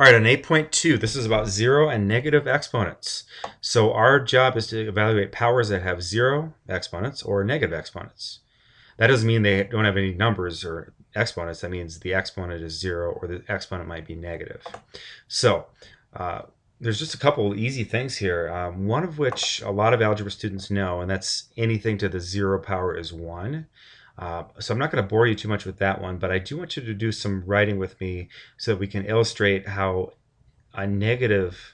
All right, on 8.2, this is about zero and negative exponents. So our job is to evaluate powers that have zero exponents or negative exponents. That doesn't mean they don't have any numbers or exponents. That means the exponent is zero or the exponent might be negative. So uh, there's just a couple easy things here, one of which a lot of algebra students know, and that's anything to the zero power is 1. So I'm not going to bore you too much with that one, but I do want you to do some writing with me so that we can illustrate how a negative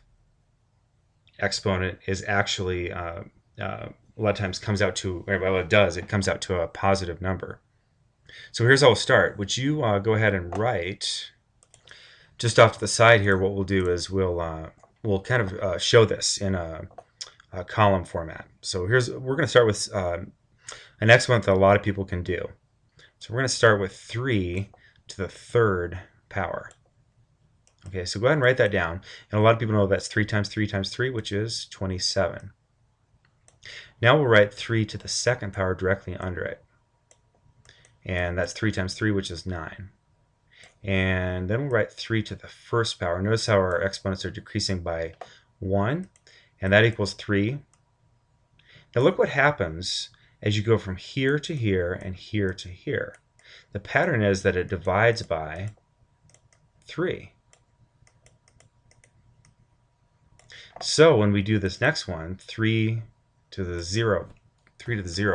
exponent is actually a lot of times comes out to, well, it does, it comes out to a positive number. So here's how we'll start. Would you go ahead and write just off to the side here? What we'll do is we'll kind of show this in a column format. So we're going to start with an exponent that a lot of people can do. So we're going to start with 3 to the third power. Okay, so go ahead and write that down. And a lot of people know that's 3 times 3 times 3, which is 27. Now we'll write 3 to the second power directly under it. And that's 3 times 3, which is 9. And then we'll write 3 to the first power. Notice how our exponents are decreasing by 1, and that equals 3. Now look what happens as you go from here to here and here to here. The pattern is that it divides by 3. So when we do this next one, 3 to the 0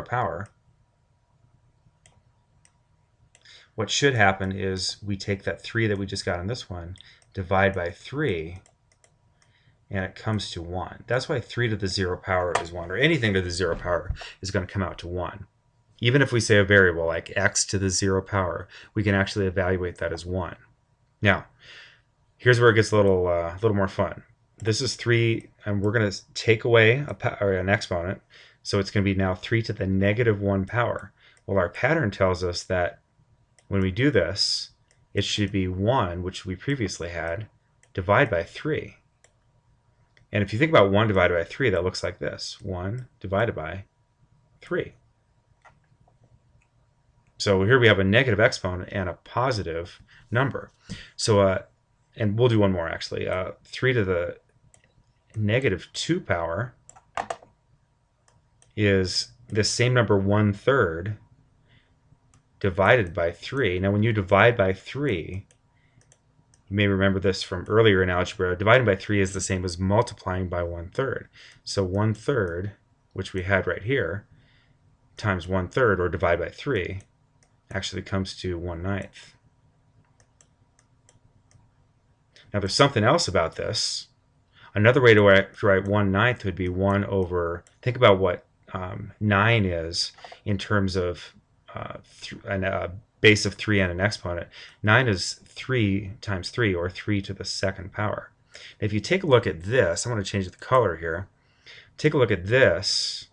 power, what should happen is we take that 3 that we just got on this one, divide by 3, and it comes to 1. That's why 3 to the 0 power is 1, or anything to the 0 power is going to come out to 1. Even if we say a variable like x to the 0 power, we can actually evaluate that as 1. Now, here's where it gets a little more fun. This is 3, and we're going to take away an exponent, so it's going to be now 3 to the negative 1 power. Well, our pattern tells us that when we do this, it should be 1, which we previously had, divide by 3. And if you think about 1 divided by 3, that looks like this. 1 divided by 3. So here we have a negative exponent and a positive number. So, and we'll do one more actually. 3 to the negative 2 power is the same number 1/3 divided by 3. Now when you divide by 3, you may remember this from earlier in algebra, dividing by 3 is the same as multiplying by 1/3. So 1/3, which we had right here, times 1/3, or divide by 3, actually comes to 1/9. Now there's something else about this. Another way to write 1/9 would be 1 over, think about what 9 is in terms of a base of 3 and an exponent. 9 is 3 times 3, or 3 to the second power. If you take a look at this, I'm going to change the color here. Take a look at this,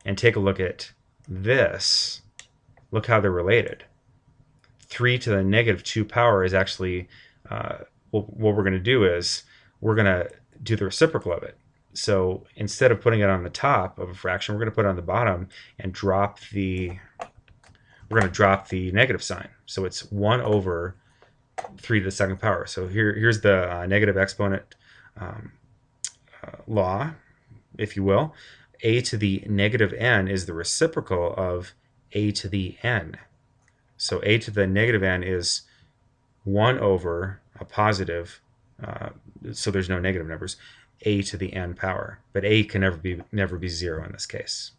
and take a look at this. Look how they're related. 3 to the negative 2 power is actually, what we're going to do is, we're going to do the reciprocal of it. So instead of putting it on the top of a fraction, we're going to put it on the bottom and we're going to drop the negative sign. So it's 1 over 3 to the second power. So here's the negative exponent law, if you will. A to the negative n is the reciprocal of a to the n. So a to the negative n is 1 over a positive, so there's no negative numbers, a to the n power. But a can never be 0 in this case.